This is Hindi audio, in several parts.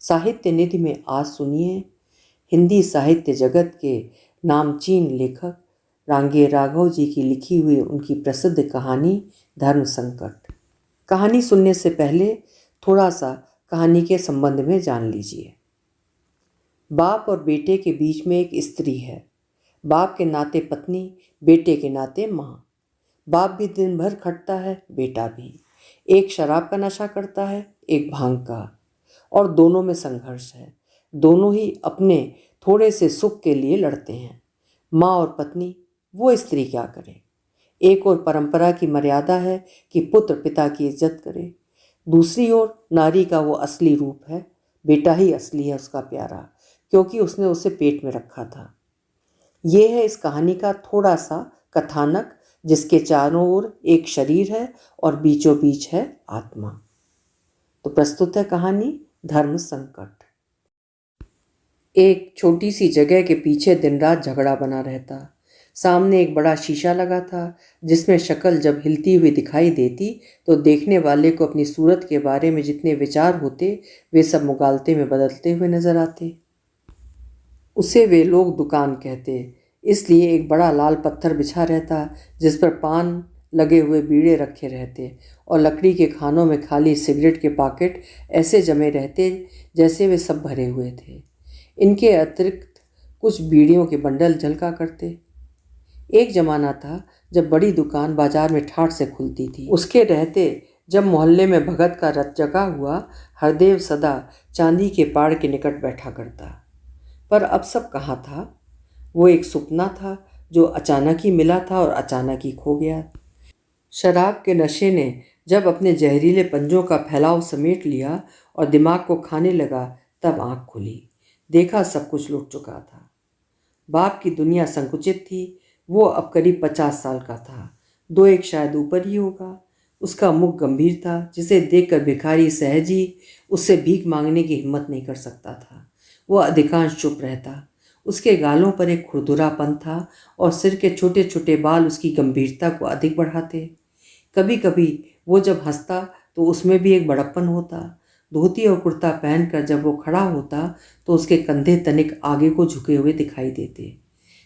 साहित्य निधि में आज सुनिए हिंदी साहित्य जगत के नामचीन लेखक रांगे राघव जी की लिखी हुई उनकी प्रसिद्ध कहानी धर्म संकट। कहानी सुनने से पहले थोड़ा सा कहानी के संबंध में जान लीजिए। बाप और बेटे के बीच में एक स्त्री है। बाप के नाते पत्नी, बेटे के नाते माँ। बाप भी दिन भर खटता है, बेटा भी। एक शराब का नशा करता है, एक भांग का, और दोनों में संघर्ष है। दोनों ही अपने थोड़े से सुख के लिए लड़ते हैं। माँ और पत्नी, वो स्त्री क्या करे। एक और परंपरा की मर्यादा है कि पुत्र पिता की इज्जत करे, दूसरी ओर नारी का वो असली रूप है। बेटा ही असली है उसका प्यारा, क्योंकि उसने उसे पेट में रखा था। ये है इस कहानी का थोड़ा सा कथानक, जिसके चारों ओर एक शरीर है और बीचों बीच है आत्मा। तो प्रस्तुत है कहानी धर्म संकट। एक छोटी सी जगह के पीछे दिन रात झगड़ा बना रहता। सामने एक बड़ा शीशा लगा था, जिसमें शक्ल जब हिलती हुई दिखाई देती तो देखने वाले को अपनी सूरत के बारे में जितने विचार होते वे सब मुगालते में बदलते हुए नजर आते। उसे वे लोग दुकान कहते, इसलिए एक बड़ा लाल पत्थर बिछा रहता, जिस पर पान लगे हुए बीड़े रखे रहते और लकड़ी के खानों में खाली सिगरेट के पॉकेट ऐसे जमे रहते जैसे वे सब भरे हुए थे। इनके अतिरिक्त कुछ बीड़ियों के बंडल झलका करते। एक जमाना था जब बड़ी दुकान बाजार में ठाठ से खुलती थी। उसके रहते जब मोहल्ले में भगत का रथ जगा हुआ, हरदेव सदा चांदी के पाड़ के निकट बैठा करता। पर अब सब कहाँ था। वो एक सपना था जो अचानक ही मिला था और अचानक ही खो गया। शराब के नशे ने जब अपने जहरीले पंजों का फैलाव समेट लिया और दिमाग को खाने लगा, तब आंख खुली, देखा सब कुछ लुट चुका था। बाप की दुनिया संकुचित थी। वो अब करीब 50 साल का था, 2-1 शायद ऊपर ही होगा। उसका मुख गंभीर था, जिसे देखकर भिखारी सहज ही उससे भीख मांगने की हिम्मत नहीं कर सकता था। वो अधिकांश चुप रहता। उसके गालों पर एक खुरदुरापन था और सिर के छोटे छोटे बाल उसकी गंभीरता को अधिक बढ़ाते। कभी कभी वो जब हंसता तो उसमें भी एक बड़प्पन होता। धोती और कुर्ता पहनकर जब वो खड़ा होता तो उसके कंधे तनिक आगे को झुके हुए दिखाई देते।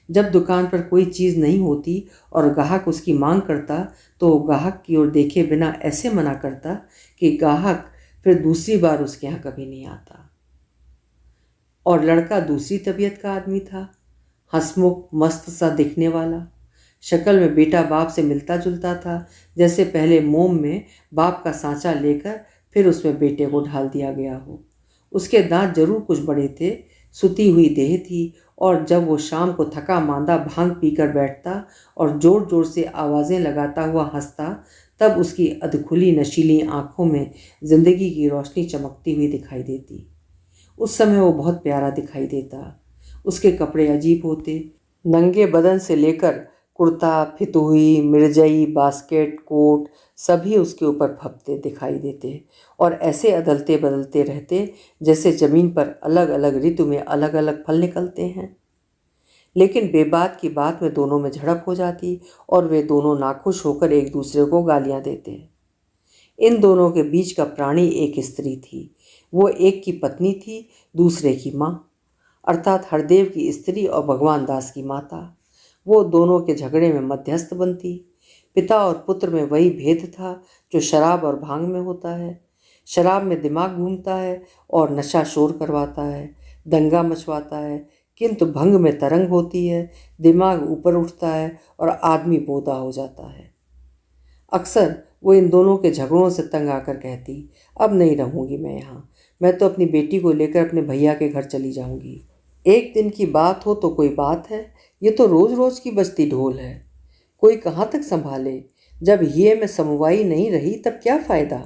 जब दुकान पर कोई चीज़ नहीं होती और ग्राहक उसकी मांग करता तो वो ग्राहक की ओर देखे बिना ऐसे मना करता कि ग्राहक फिर दूसरी बार उसके यहाँ कभी नहीं आता। और लड़का दूसरी तबीयत का आदमी था, हंसमुख मस्त सा दिखने वाला। शक्ल में बेटा बाप से मिलता जुलता था, जैसे पहले मोम में बाप का सांचा लेकर फिर उसमें बेटे को ढाल दिया गया हो। उसके दांत जरूर कुछ बड़े थे, सुती हुई देह थी, और जब वो शाम को थका मांदा भांग पीकर बैठता और जोर जोर से आवाज़ें लगाता हुआ हंसता, तब उसकी अधखुली नशीली आंखों में जिंदगी की रोशनी चमकती हुई दिखाई देती। उस समय वो बहुत प्यारा दिखाई देता। उसके कपड़े अजीब होते। नंगे बदन से लेकर कुर्ता, फितुही, मिर्जई, बास्केट, कोट सभी उसके ऊपर फपते दिखाई देते और ऐसे अदलते बदलते रहते जैसे ज़मीन पर अलग अलग ऋतु में अलग अलग फल निकलते हैं। लेकिन बेबात की बात में दोनों में झड़प हो जाती और वे दोनों नाखुश होकर एक दूसरे को गालियाँ देते। इन दोनों के बीच का प्राणी एक स्त्री थी। वो एक की पत्नी थी, दूसरे की माँ, अर्थात हरदेव की स्त्री और भगवान दास की माता। वो दोनों के झगड़े में मध्यस्थ बनती। पिता और पुत्र में वही भेद था जो शराब और भांग में होता है। शराब में दिमाग घूमता है और नशा शोर करवाता है, दंगा मचवाता है, किंतु भंग में तरंग होती है, दिमाग ऊपर उठता है और आदमी बोधा हो जाता है। अक्सर वो इन दोनों के झगड़ों से तंग आकर कहती, अब नहीं रहूँगी मैं यहाँ, मैं तो अपनी बेटी को लेकर अपने भैया के घर चली जाऊँगी। एक दिन की बात हो तो कोई बात है, ये तो रोज़ रोज़ की बजती ढोल है, कोई कहाँ तक संभाले। जब ये में समवाई नहीं रही तब क्या फ़ायदा।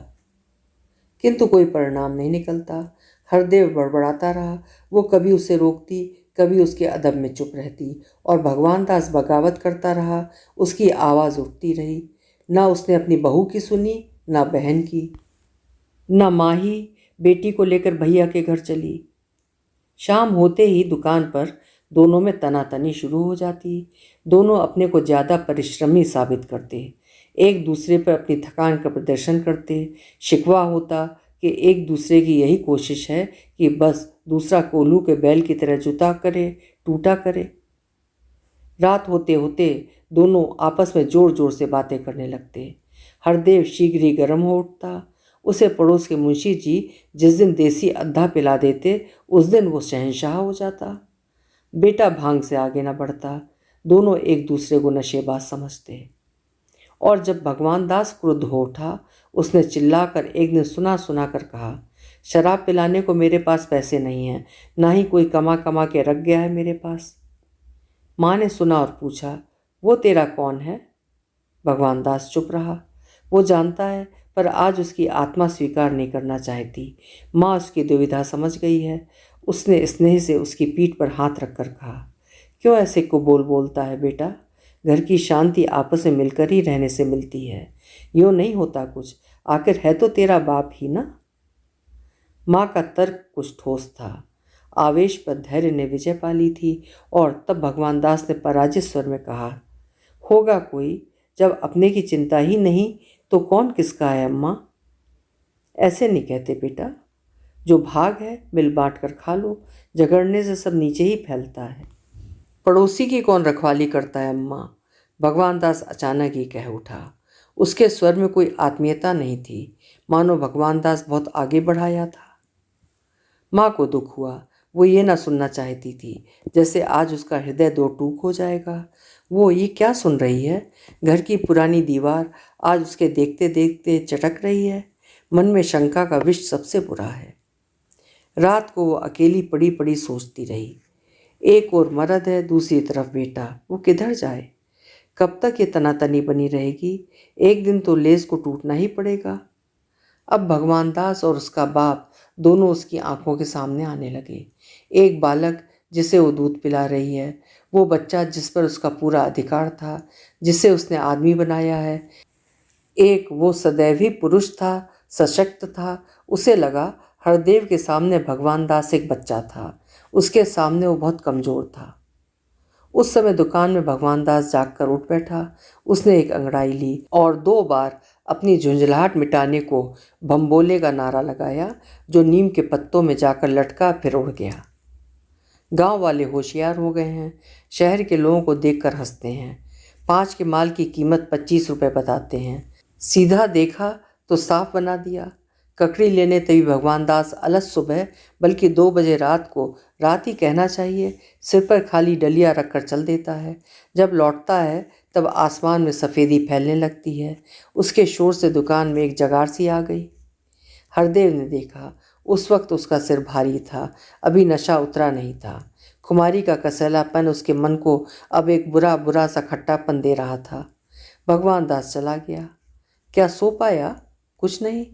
किंतु कोई परिणाम नहीं निकलता। हरदेव बड़बड़ाता रहा। वो कभी उसे रोकती, कभी उसके अदब में चुप रहती, और भगवान दास बगावत करता रहा। उसकी आवाज़ उठती रही। ना उसने अपनी बहू की सुनी, ना बहन की, ना माँ ही बेटी को लेकर भैया के घर चली। शाम होते ही दुकान पर दोनों में तनातनी शुरू हो जाती। दोनों अपने को ज़्यादा परिश्रमी साबित करते, एक दूसरे पर अपनी थकान का प्रदर्शन करते। शिकवा होता कि एक दूसरे की यही कोशिश है कि बस दूसरा कोल्हू के बैल की तरह जुता करे, टूटा करे। रात होते होते दोनों आपस में जोर जोर से बातें करने लगते। हरदेव शीघ्र ही गर्म हो उठता। उसे पड़ोस के मुंशी जी जिस दिन देसी अद्धा पिला देते, उस दिन वो शहंशाह हो जाता। बेटा भांग से आगे न बढ़ता। दोनों एक दूसरे को नशेबाज समझते। और जब भगवान दास क्रुद्ध हो उठा, उसने चिल्लाकर एक दिन सुना सुना कर कहा, शराब पिलाने को मेरे पास पैसे नहीं हैं, ना ही कोई कमा कमा के रख गया है मेरे पास। माँ ने सुना और पूछा, वो तेरा कौन है? भगवान दास चुप रहा। वो जानता है, पर आज उसकी आत्मा स्वीकार नहीं करना चाहती। माँ उसकी दुविधा समझ गई है। उसने स्नेह से उसकी पीठ पर हाथ रखकर कहा, क्यों ऐसे कुबोल बोलता है बेटा? घर की शांति आपस में मिलकर ही रहने से मिलती है। यूँ नहीं होता कुछ, आखिर है तो तेरा बाप ही ना। माँ का तर्क कुछ ठोस था। आवेश पर धैर्य ने विजय पा ली थी और तब भगवान दास ने पराजित स्वर में कहा, होगा कोई, जब अपने की चिंता ही नहीं तो कौन किसका है अम्मा? ऐसे नहीं कहते बेटा, जो भाग है मिल बांट कर खा लो, झगड़ने से सब नीचे ही फैलता है। पड़ोसी की कौन रखवाली करता है अम्मा? भगवान दास अचानक ही कह उठा। उसके स्वर में कोई आत्मीयता नहीं थी, मानो भगवान दास बहुत आगे बढ़ाया था। माँ को दुख हुआ। वो ये ना सुनना चाहती थी, जैसे आज उसका हृदय दो टूक हो जाएगा। वो ये क्या सुन रही है? घर की पुरानी दीवार आज उसके देखते देखते चटक रही है। मन में शंका का विष सबसे बुरा है। रात को वो अकेली पड़ी पड़ी सोचती रही। एक और मर्द है, दूसरी तरफ बेटा, वो किधर जाए? कब तक ये तनातनी बनी रहेगी? एक दिन तो लेस को टूटना ही पड़ेगा। अब भगवान दास और उसका बाप दोनों उसकी आंखों के सामने आने लगे। एक बालक जिसे वो दूध पिला रही है, वो बच्चा जिस पर उसका पूरा अधिकार था, जिसे उसने आदमी बनाया है। एक वो सदैव ही पुरुष था, सशक्त था। उसे लगा हरदेव के सामने भगवान दास एक बच्चा था, उसके सामने वो बहुत कमज़ोर था। उस समय दुकान में भगवान दास जाग कर उठ बैठा। उसने एक अंगड़ाई ली और 2 बार अपनी झुंझलाहट मिटाने को बम्बोले का नारा लगाया, जो नीम के पत्तों में जाकर लटका फिर उड़ गया। गांव वाले होशियार हो गए हैं, शहर के लोगों को देखकर हंसते हैं। 5 के माल की कीमत 25 रुपये बताते हैं। सीधा देखा तो साफ बना दिया। ककड़ी लेने तभी भगवान दास अलस सुबह, बल्कि 2 बजे रात को, रात ही कहना चाहिए, सिर पर खाली डलिया रखकर चल देता है। जब लौटता है तब आसमान में सफ़ेदी फैलने लगती है। उसके शोर से दुकान में एक जगार सी आ गई। हरदेव ने देखा। उस वक्त उसका सिर भारी था, अभी नशा उतरा नहीं था। खुमारी का कसैलापन उसके मन को अब एक बुरा बुरा सा खट्टापन दे रहा था। भगवान दास चला गया। क्या सो पाया? कुछ नहीं।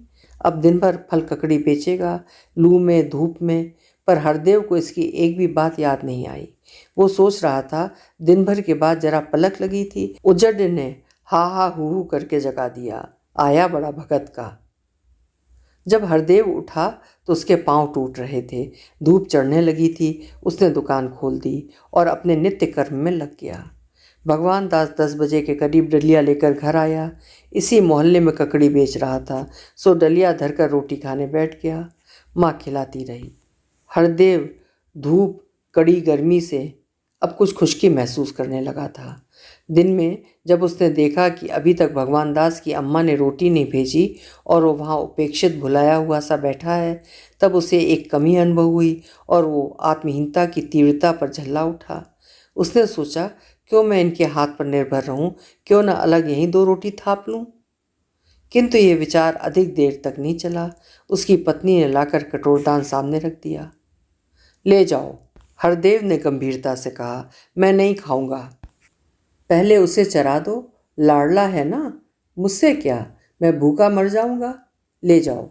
अब दिन भर फल ककड़ी बेचेगा, लू में धूप में। पर हरदेव को इसकी एक भी बात याद नहीं आई। वो सोच रहा था, दिन भर के बाद जरा पलक लगी थी, उजड़ ने हा हा हू करके जगा दिया। आया बड़ा भगत का। जब हरदेव उठा तो उसके पांव टूट रहे थे, धूप चढ़ने लगी थी। उसने दुकान खोल दी और अपने नित्य कर्म में लग गया। भगवान दास 10 बजे के करीब डलिया लेकर घर आया। इसी मोहल्ले में ककड़ी बेच रहा था, सो डलिया धरकर रोटी खाने बैठ गया। माँ खिलाती रही। हरदेव धूप कड़ी गर्मी से अब कुछ खुश्की महसूस करने लगा था। दिन में जब उसने देखा कि अभी तक भगवान दास की अम्मा ने रोटी नहीं भेजी और वो वहाँ उपेक्षित भुलाया हुआ सा बैठा है, तब उसे एक कमी अनुभव हुई और वो आत्महीनता की तीव्रता पर झल्ला उठा। उसने सोचा, क्यों मैं इनके हाथ पर निर्भर रहूं, क्यों न अलग यहीं 2 रोटी थाप लूं। किंतु ये विचार अधिक देर तक नहीं चला। उसकी पत्नी ने लाकर कटोरदान सामने रख दिया। ले जाओ, हरदेव ने गंभीरता से कहा। मैं नहीं खाऊंगा। पहले उसे चरा दो, लाडला है ना। मुझसे क्या, मैं भूखा मर जाऊंगा। ले जाओ।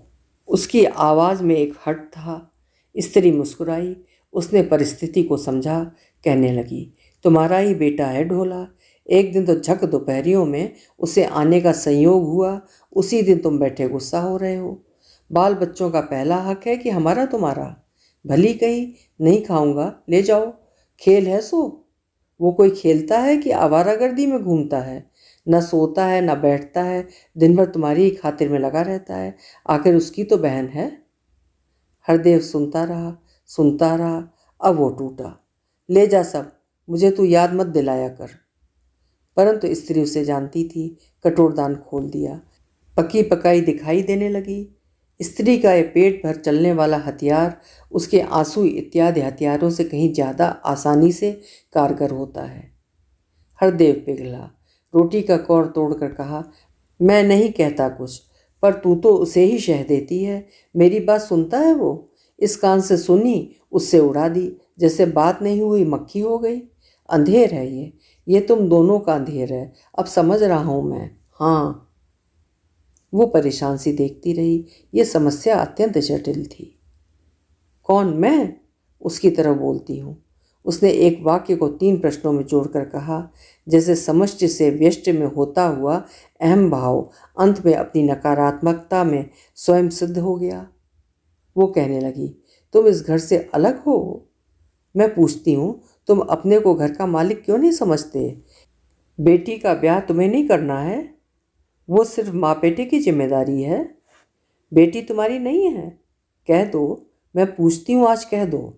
उसकी आवाज़ में एक हट था। स्त्री मुस्कुराई। उसने परिस्थिति को समझा। कहने लगी, तुम्हारा ही बेटा है ढोला। एक दिन तो झक दोपहरियों में उसे आने का संयोग हुआ, उसी दिन तुम बैठे गुस्सा हो रहे हो। बाल बच्चों का पहला हक है कि हमारा तुम्हारा। भली कही, नहीं खाऊंगा, ले जाओ। खेल है सो। वो कोई खेलता है कि आवारागर्दी में घूमता है? न सोता है न बैठता है, दिन भर तुम्हारी ही खातिर में लगा रहता है। आखिर उसकी तो बहन है। हरदेव सुनता रहा। अब वो टूटा। ले जा सब, मुझे तू याद मत दिलाया कर। परंतु स्त्री उसे जानती थी। कटोरदान खोल दिया। पकी पकाई दिखाई देने लगी। स्त्री का ये पेट भर चलने वाला हथियार उसके आंसू इत्यादि हथियारों से कहीं ज़्यादा आसानी से कारगर होता है। हरदेव पिघला। रोटी का कौर तोड़कर कहा, मैं नहीं कहता कुछ, पर तू तो उसे ही शह देती है। मेरी बात सुनता है वो? इस कान से सुनी, उससे उड़ा दी, जैसे बात नहीं हुई मक्खी हो गई। अंधेर है ये तुम दोनों का अंधेर है। अब समझ रहा हूं मैं। हाँ। वो परेशान सी देखती रही। ये समस्या अत्यंत जटिल थी। कौन? मैं? उसकी तरह बोलती हूँ। उसने एक वाक्य को 3 प्रश्नों में जोड़कर कहा, जैसे समष्टि से व्यष्टि में होता हुआ अहम भाव अंत में अपनी नकारात्मकता में स्वयं सिद्ध हो गया। वो कहने लगी, तुम इस घर से अलग हो? मैं पूछती हूँ, तुम अपने को घर का मालिक क्यों नहीं समझते? बेटी का ब्याह तुम्हें नहीं करना है? वो सिर्फ माँ बेटे की जिम्मेदारी है। बेटी तुम्हारी नहीं है? कह दो। मैं पूछती हूँ, आज कह दो।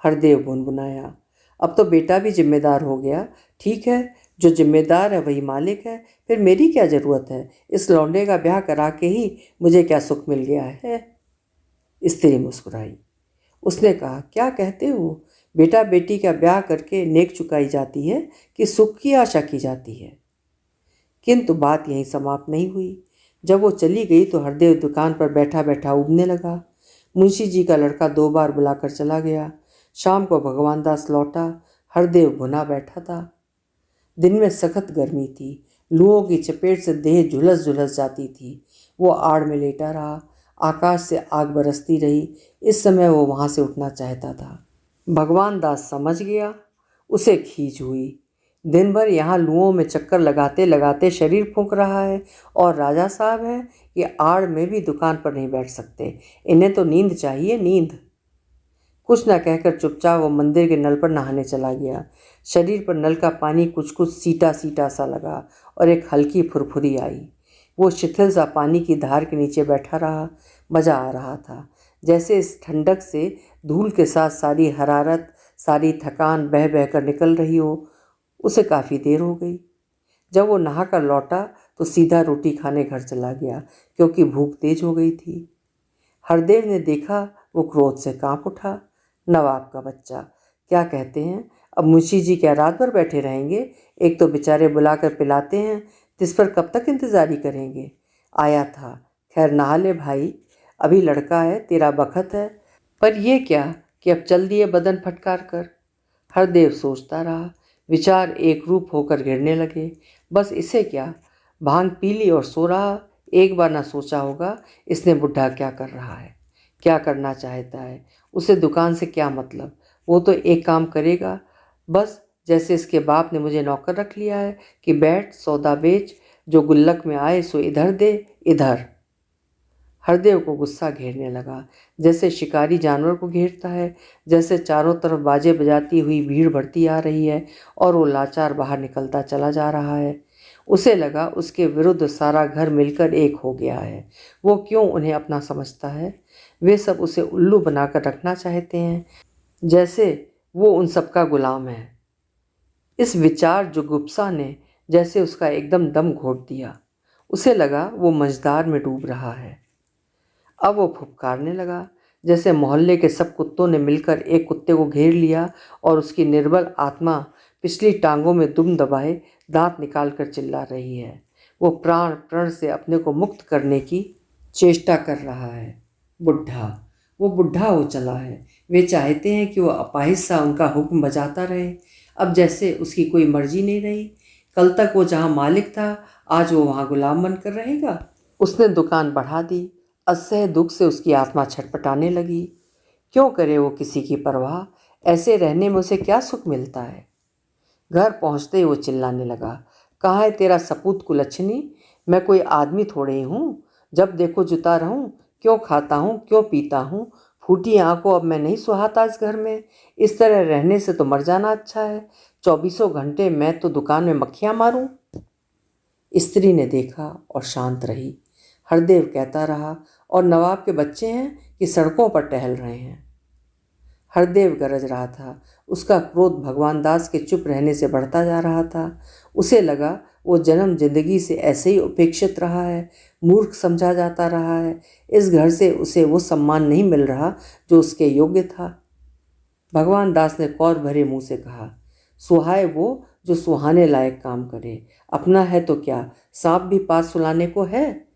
हरदेव बुनबुनाया, अब तो बेटा भी जिम्मेदार हो गया। ठीक है, जो जिम्मेदार है वही मालिक है। फिर मेरी क्या ज़रूरत है? इस लौंडे का ब्याह करा के ही मुझे क्या सुख मिल गया है? स्त्री मुस्कुराई। उसने कहा, क्या कहते हो? बेटा बेटी का ब्याह करके नेक चुकाई जाती है कि सुख की आशा की जाती है? किंतु बात यहीं समाप्त नहीं हुई। जब वो चली गई तो हरदेव दुकान पर बैठा बैठा उबने लगा। मुंशी जी का लड़का 2 बार बुलाकर चला गया। शाम को भगवान दास लौटा। हरदेव भुना बैठा था। दिन में सख्त गर्मी थी। लूओं की चपेट से देह झुलस झुलस जाती थी। वो आड़ में लेटा रहा। आकाश से आग बरसती रही। इस समय वो वहाँ से उठना चाहता था। भगवान दास समझ गया। उसे खींच हुई। दिन भर यहाँ लुओं में चक्कर लगाते लगाते शरीर फूंक रहा है, और राजा साहब हैं, ये आड़ में भी दुकान पर नहीं बैठ सकते। इन्हें तो नींद चाहिए, नींद। कुछ न कहकर चुपचाप वो मंदिर के नल पर नहाने चला गया। शरीर पर नल का पानी कुछ कुछ सीटा सीटा सा लगा और एक हल्की फुरफुरी आई। वो शिथिल सा पानी की धार के नीचे बैठा रहा। मज़ा आ रहा था। जैसे इस ठंडक से धूल के साथ सारी हरारत, सारी थकान बह बह कर निकल रही हो। उसे काफ़ी देर हो गई। जब वो नहा कर लौटा तो सीधा रोटी खाने घर चला गया, क्योंकि भूख तेज हो गई थी। हरदेव ने देखा, वो क्रोध से कांप उठा। नवाब का बच्चा, क्या कहते हैं? अब मुंशी जी क्या रात भर बैठे रहेंगे? एक तो बेचारे बुलाकर पिलाते हैं, तिस पर कब तक इंतज़ारी करेंगे? आया था, खैर नहा ले भाई, अभी लड़का है, तेरा बखत है। पर ये क्या कि अब चल दिए बदन फटकार कर। हरदेव सोचता रहा। विचार एक रूप होकर घिरने लगे। बस इसे क्या, भांग पी ली और सो रहा। एक बार ना सोचा होगा इसने बुढ़ा क्या कर रहा है, क्या करना चाहता है। उसे दुकान से क्या मतलब? वो तो एक काम करेगा बस, जैसे इसके बाप ने मुझे नौकर रख लिया है कि बैठ सौदा बेच, जो गुल्लक में आए सो इधर दे, इधर। हरदेव को गुस्सा घेरने लगा, जैसे शिकारी जानवर को घेरता है। जैसे चारों तरफ बाजे बजाती हुई भीड़ बढ़ती आ रही है और वो लाचार बाहर निकलता चला जा रहा है। उसे लगा उसके विरुद्ध सारा घर मिलकर एक हो गया है। वो क्यों उन्हें अपना समझता है? वे सब उसे उल्लू बनाकर रखना चाहते हैं, जैसे वो उन सबका गुलाम है। इस विचार जुगुप्सा ने जैसे उसका एकदम दम घोट दिया। उसे लगा वो मझधार में डूब रहा है। अब वो फुफकारने लगा, जैसे मोहल्ले के सब कुत्तों ने मिलकर एक कुत्ते को घेर लिया और उसकी निर्बल आत्मा पिछली टांगों में दुम दबाए दांत निकाल कर चिल्ला रही है। वो प्राण प्रण से अपने को मुक्त करने की चेष्टा कर रहा है। वो बुढ़ा हो चला है। वे चाहते हैं कि वो अपाहिज सा उनका हुक्म बजाता रहे। अब जैसे उसकी कोई मर्जी नहीं रही। कल तक वो जहाँ मालिक था, आज वो वहाँ गुलाम बनकर रहेगा। उसने दुकान बढ़ा दी। असह्य दुख से उसकी आत्मा छटपटाने लगी। क्यों करे वो किसी की परवाह? ऐसे रहने में उसे क्या सुख मिलता है? घर पहुंचते ही वो चिल्लाने लगा, कहाँ है तेरा सपूत कुलच्छनी? मैं कोई आदमी थोड़े ही हूँ, जब देखो जुता रहूँ। क्यों खाता हूँ, क्यों पीता हूँ? फूटी आंखों अब मैं नहीं सुहाता इस घर में। इस तरह रहने से तो मर जाना अच्छा है। 24 घंटे मैं तो दुकान में मक्खियाँ मारूं। स्त्री ने देखा और शांत रही। हरदेव कहता रहा, और नवाब के बच्चे हैं कि सड़कों पर टहल रहे हैं। हरदेव गरज रहा था। उसका क्रोध भगवान दास के चुप रहने से बढ़ता जा रहा था। उसे लगा वो जन्म जिंदगी से ऐसे ही उपेक्षित रहा है, मूर्ख समझा जाता रहा है। इस घर से उसे वो सम्मान नहीं मिल रहा जो उसके योग्य था। भगवान दास ने कौर भरे मुंह से कहा, सुहाए वो जो सुहाने लायक काम करे। अपना है तो क्या, सांप भी पास सुलाने को है?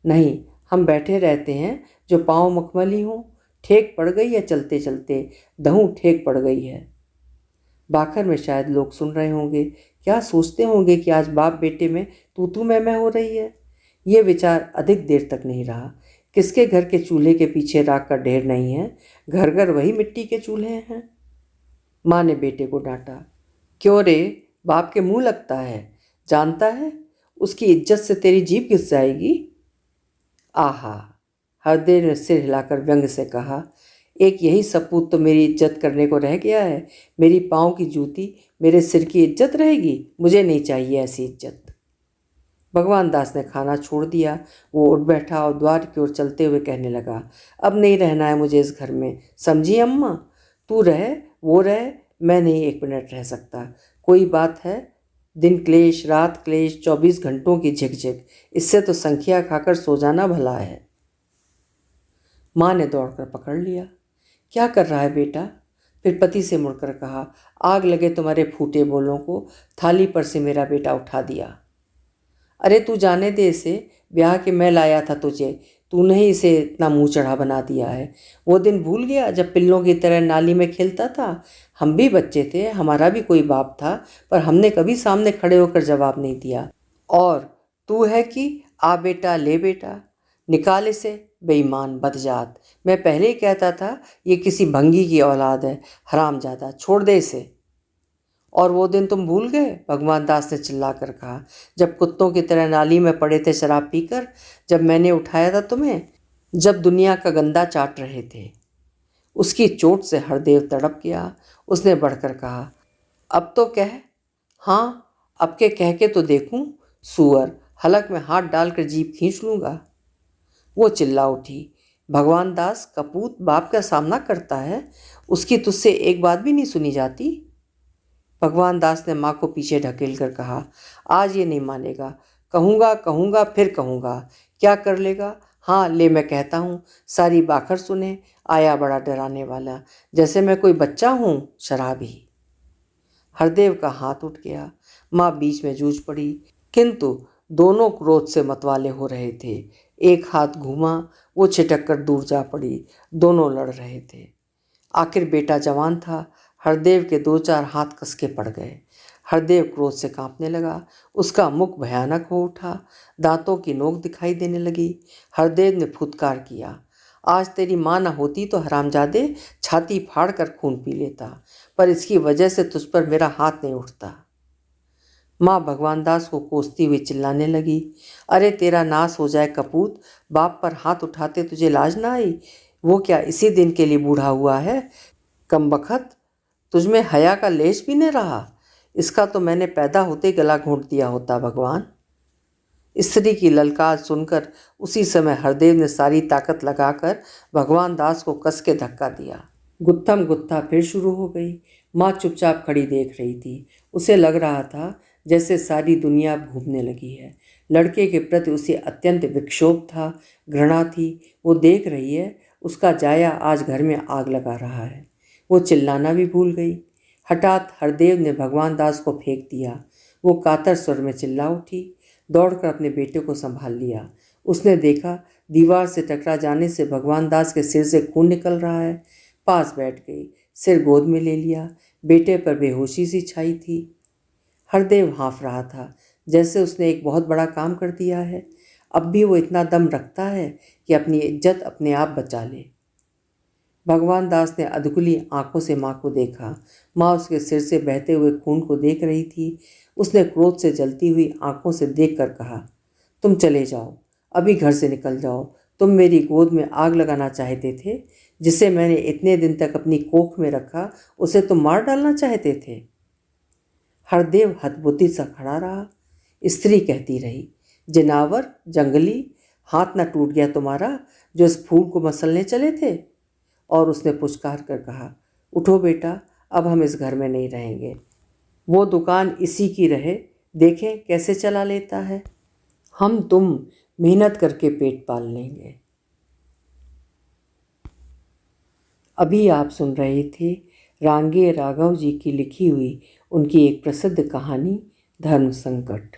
नहीं, हम बैठे रहते हैं जो पाँव मखमली हों। ठेक पड़ गई है, चलते चलते दहूँ ठेक पड़ गई है। बाखर में शायद लोग सुन रहे होंगे, क्या सोचते होंगे कि आज बाप बेटे में तू मैं हो रही है। ये विचार अधिक देर तक नहीं रहा। किसके घर के चूल्हे के पीछे राख का ढेर नहीं है, घर घर वही मिट्टी के चूल्हे हैं। माँ ने बेटे को डांटा, क्यों रे, बाप के मुंह लगता है, जानता है उसकी इज्जत से तेरी जीभ घिस जाएगी। आहा, हरदेव ने सिर हिलाकर व्यंग से कहा, एक यही सपूत तो मेरी इज्जत करने को रह गया है। मेरी पाँव की जूती मेरे सिर की इज्जत रहेगी? मुझे नहीं चाहिए ऐसी इज्जत। भगवान दास ने खाना छोड़ दिया। वो उठ बैठा और द्वार की ओर चलते हुए कहने लगा, अब नहीं रहना है मुझे इस घर में, समझी अम्मा? तू रहे, वो रहे, मैं नहीं एक मिनट रह सकता। कोई बात है? दिन क्लेश, रात क्लेश, 24 घंटों की झिकझिक, इससे तो संख्या खाकर सो जाना भला है। माँ ने दौड़कर पकड़ लिया। क्या कर रहा है बेटा? फिर पति से मुड़कर कहा, आग लगे तुम्हारे फूटे बोलों को, थाली पर से मेरा बेटा उठा दिया। अरे तू जाने दे इसे, ब्याह के मैं लाया था तुझे, तूने ही इसे इतना मुंह चढ़ा बना दिया है। वो दिन भूल गया जब पिल्लों की तरह नाली में खेलता था? हम भी बच्चे थे, हमारा भी कोई बाप था, पर हमने कभी सामने खड़े होकर जवाब नहीं दिया। और तू है कि आ बेटा, ले बेटा, निकाल इसे, बेईमान बदजात। मैं पहले ही कहता था ये किसी भंगी की औलाद है, हरामजादा, छोड़ दे इसे। और वो दिन तुम भूल गए? भगवान दास ने चिल्लाकर कहा, जब कुत्तों की तरह नाली में पड़े थे शराब पीकर, जब मैंने उठाया था तुम्हें, जब दुनिया का गंदा चाट रहे थे। उसकी चोट से हरदेव तड़प गया। उसने बढ़कर कहा, अब तो कह। हाँ, अब के कह के तो देखूं, सुअर, हलक में हाथ डालकर जीभ खींच लूंगा। वो चिल्ला उठी, भगवान दास, कपूत बाप का सामना करता है, उसकी तुझसे एक बात भी नहीं सुनी जाती। भगवान दास ने माँ को पीछे ढकेल कर कहा, आज ये नहीं मानेगा, कहूँगा कहूँगा फिर कहूँगा, क्या कर लेगा? हाँ ले, मैं कहता हूँ, सारी बाखर सुने, आया बड़ा डराने वाला, जैसे मैं कोई बच्चा हूँ, शराबी। हरदेव का हाथ उठ गया। माँ बीच में जूझ पड़ी, किंतु दोनों क्रोध से मतवाले हो रहे थे। एक हाथ घूमा, वो छिटक कर दूर जा पड़ी। दोनों लड़ रहे थे। आखिर बेटा जवान था। हरदेव के 2-4 हाथ कसके पड़ गए। हरदेव क्रोध से कांपने लगा। उसका मुख भयानक हो उठा, दांतों की नोक दिखाई देने लगी। हरदेव ने फुदकार किया, आज तेरी माँ न होती तो हरामजादे छाती फाड़ कर खून पी लेता, पर इसकी वजह से तुझ पर मेरा हाथ नहीं उठता। माँ भगवान दास को कोसती हुई चिल्लाने लगी, अरे तेरा नाश हो जाए कपूत, बाप पर हाथ उठाते तुझे लाज ना आई? वो क्या इसी दिन के लिए बूढ़ा हुआ है? कमबख्त, तुझमें हया का लेश भी नहीं रहा। इसका तो मैंने पैदा होते ही गला घोंट दिया होता। भगवान। स्त्री की ललकार सुनकर उसी समय हरदेव ने सारी ताकत लगाकर भगवान दास को कस के धक्का दिया। गुत्थम गुत्था फिर शुरू हो गई। माँ चुपचाप खड़ी देख रही थी। उसे लग रहा था जैसे सारी दुनिया घूमने लगी है। लड़के के प्रति उसे अत्यंत विक्षोभ था, घृणा थी। वो देख रही है उसका जाया आज घर में आग लगा रहा है। वो चिल्लाना भी भूल गई। हठात हरदेव ने भगवान दास को फेंक दिया। वो कातर स्वर में चिल्ला उठी, दौड़कर अपने बेटे को संभाल लिया। उसने देखा दीवार से टकरा जाने से भगवान दास के सिर से खून निकल रहा है। पास बैठ गई, सिर गोद में ले लिया। बेटे पर बेहोशी सी छाई थी। हरदेव हाँफ रहा था, जैसे उसने एक बहुत बड़ा काम कर दिया है। अब भी वो इतना दम रखता है कि अपनी इज्जत अपने आप बचा ले। भगवान दास ने अधकुली आंखों से माँ को देखा। माँ उसके सिर से बहते हुए खून को देख रही थी। उसने क्रोध से जलती हुई आंखों से देखकर कहा, तुम चले जाओ, अभी घर से निकल जाओ। तुम मेरी गोद में आग लगाना चाहते थे। जिसे मैंने इतने दिन तक अपनी कोख में रखा, उसे तुम मार डालना चाहते थे। हरदेव हतबुद्धि सा खड़ा रहा। स्त्री कहती रही। जिनावर, जंगली, हाथ न टूट गया तुम्हारा जो इस फूल को मसलने चले थे? और उसने पुचकार कर कहा, उठो बेटा, अब हम इस घर में नहीं रहेंगे। वो दुकान इसी की रहे, देखें कैसे चला लेता है। हम तुम मेहनत करके पेट पाल लेंगे। अभी आप सुन रहे थे रांगे राघव जी की लिखी हुई उनकी एक प्रसिद्ध कहानी धर्म संकट।